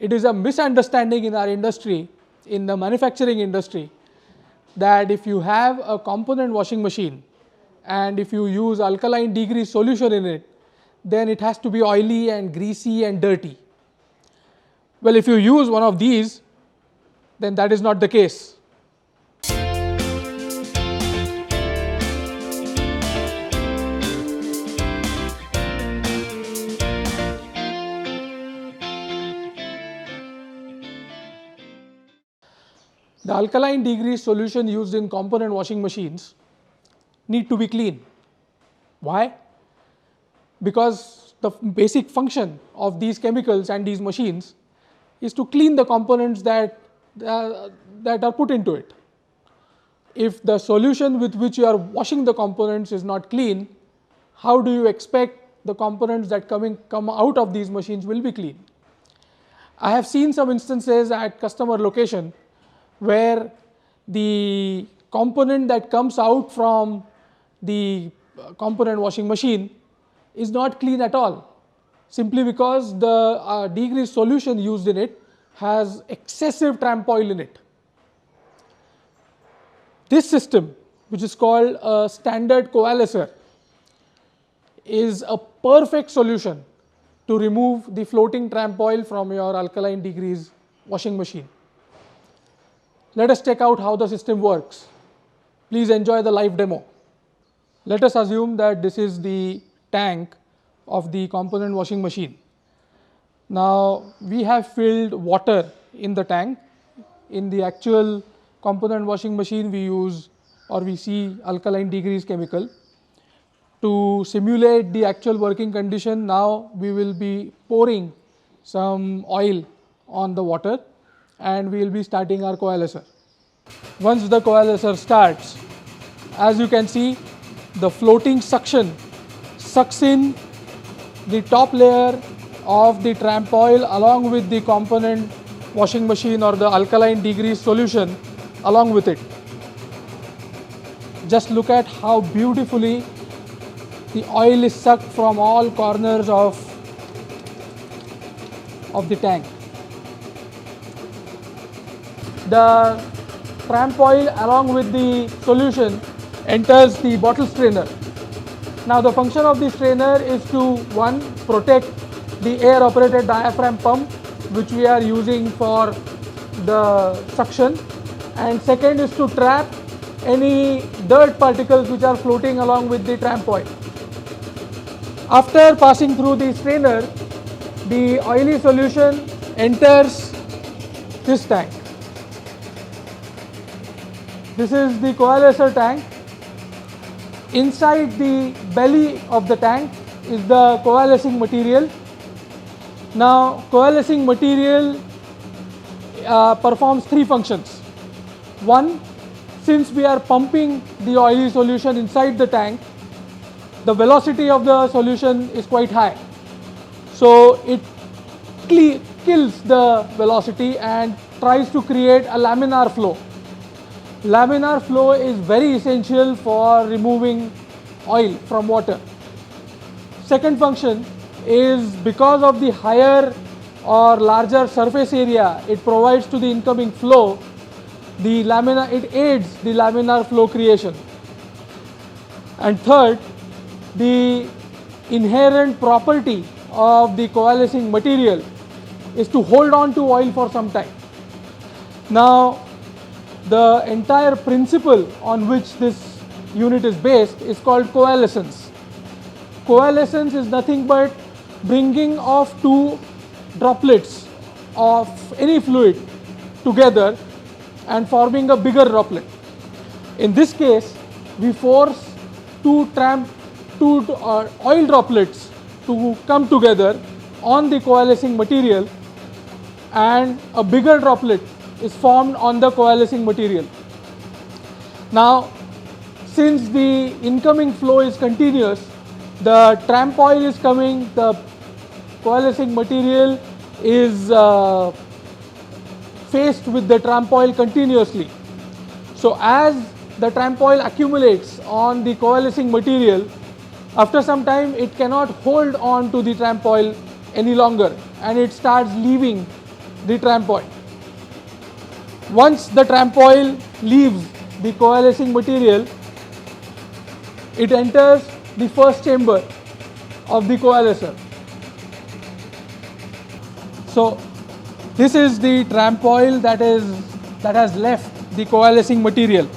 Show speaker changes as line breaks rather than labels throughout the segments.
It is a misunderstanding in our industry, in the manufacturing industry, that if you have a component washing machine and if you use alkaline degrease solution in it, then it has to be oily and greasy and dirty. Well, if you use one of these, then that is not the case. The alkaline degrease solution used in component washing machines need to be clean. Why? Because the basic function of these chemicals and these machines is to clean the components that are put into it. If the solution with which you are washing the components is not clean, how do you expect the components that come out of these machines will be clean? I have seen some instances at customer location where the component that comes out from the component washing machine is not clean at all, simply because the degrease solution used in it has excessive tramp oil in it. This system, which is called a standard coalescer, is a perfect solution to remove the floating tramp oil from your alkaline degrease washing machine. Let us check out how the system works. Please enjoy the live demo. Let us assume that this is the tank of the component washing machine. Now, we have filled water in the tank. In the actual component washing machine, we use or we see alkaline degrease chemical. To simulate the actual working condition, now we will be pouring some oil on the water and we will be starting our coalescer. Once the coalescer starts, as you can see, the floating suction sucks in the top layer of the tramp oil along with the component washing machine or the alkaline degrease solution along with it. Just look at how beautifully the oil is sucked from all corners of the tank. The tramp oil along with the solution enters the bottle strainer. Now the function of the strainer is to, one, protect the air operated diaphragm pump which we are using for the suction, and second is to trap any dirt particles which are floating along with the tramp oil. After passing through the strainer, the oily solution enters this tank. This is the coalescer tank. Inside the belly of the tank is the coalescing material. Now, coalescing material performs three functions. One, since we are pumping the oily solution inside the tank, the velocity of the solution is quite high. So, it kills the velocity and tries to create a laminar flow. Laminar flow is very essential for removing oil from water. Second function is, because of the higher or larger surface area it provides to the incoming flow, it aids the laminar flow creation. And third, the inherent property of the coalescing material is to hold on to oil for some time. Now, the entire principle on which this unit is based is called coalescence. Coalescence is nothing but bringing of two droplets of any fluid together and forming a bigger droplet. In this case, we force two oil droplets to come together on the coalescing material, and a bigger droplet is formed on the coalescing material. Now, since the incoming flow is continuous, the tramp oil is coming, the coalescing material is faced with the tramp oil continuously. So, as the tramp oil accumulates on the coalescing material, after some time it cannot hold on to the tramp oil any longer and it starts leaving the tramp oil. Once the tramp oil leaves the coalescing material, it enters the first chamber of the coalescer. So this is the tramp oil that has left the coalescing material.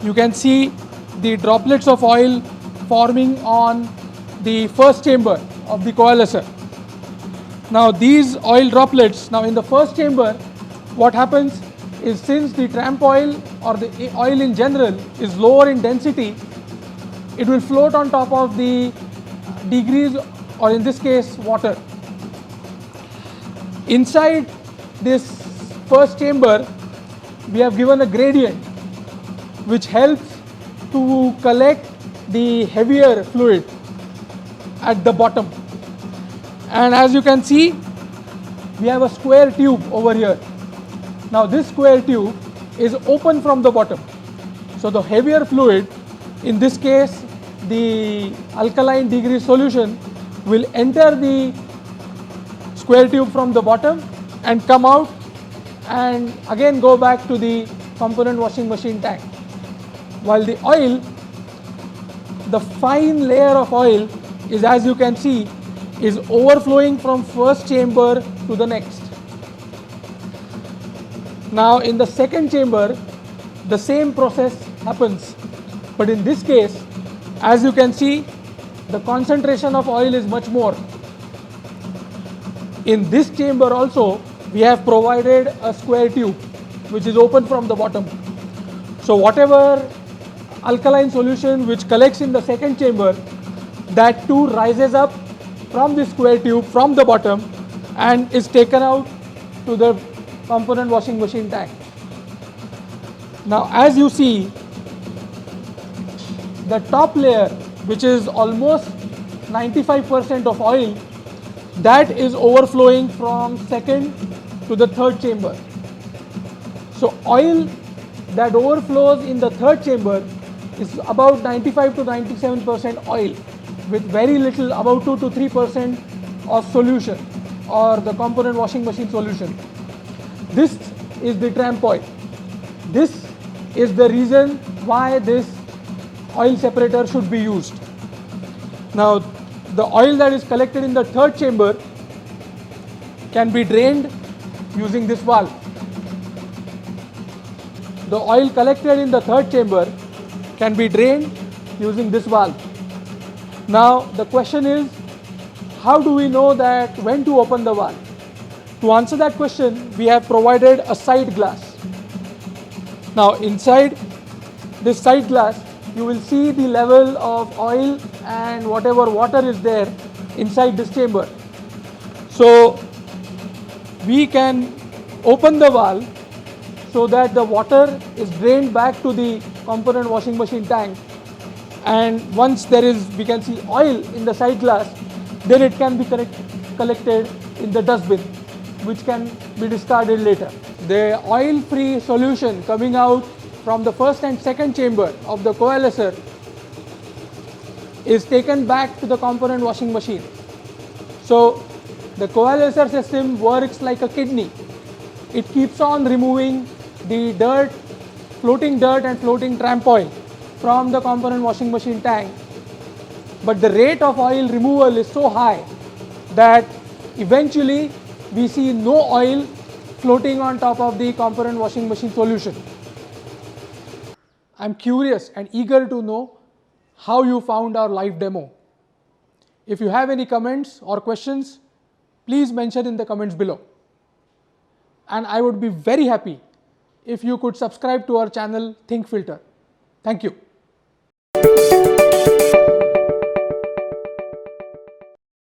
You can see the droplets of oil forming on the first chamber of the coalescer. Now these oil droplets, now in the first chamber, what happens is, since the tramp oil or the oil in general is lower in density, it will float on top of the degrease, or in this case water. Inside this first chamber, we have given a gradient which helps to collect the heavier fluid at the bottom. And as you can see, we have a square tube over here. Now this square tube is open from the bottom. So the heavier fluid, in this case the alkaline degrease solution, will enter the square tube from the bottom and come out and again go back to the component washing machine tank. While the oil, the fine layer of oil is, as you can see, is overflowing from first chamber to the next. Now in the second chamber, the same process happens, but in this case, as you can see, the concentration of oil is much more. In this chamber also, we have provided a square tube which is open from the bottom. So whatever alkaline solution which collects in the second chamber, that too rises up from the square tube from the bottom and is taken out to the component washing machine tank. Now as you see, the top layer, which is almost 95% of oil, that is overflowing from second to the third chamber. So oil that overflows in the third chamber is about 95 to 97% oil, with very little, about 2 to 3% of solution or the component washing machine solution. This is the tramp oil. This is the reason why this oil separator should be used. Now the oil that is collected in the third chamber can be drained using this valve. The oil collected in the third chamber can be drained using this valve. Now the question is, how do we know that when to open the valve? To answer that question, we have provided a side glass. Now inside this side glass, you will see the level of oil and whatever water is there inside this chamber. So we can open the valve so that the water is drained back to the component washing machine tank, and once there is, we can see oil in the side glass, then it can be collected in the dustbin, which can be discarded later. The oil-free solution coming out from the first and second chamber of the coalescer is taken back to the component washing machine. So the coalescer system works like a kidney. It keeps on removing the dirt, floating dirt and floating tramp oil from the component washing machine tank. But the rate of oil removal is so high that eventually we see no oil floating on top of the component washing machine solution. I'm curious and eager to know how you found our live demo. If you have any comments or questions, please mention in the comments below. And I would be very happy if you could subscribe to our channel ThinkFilter. Thank you.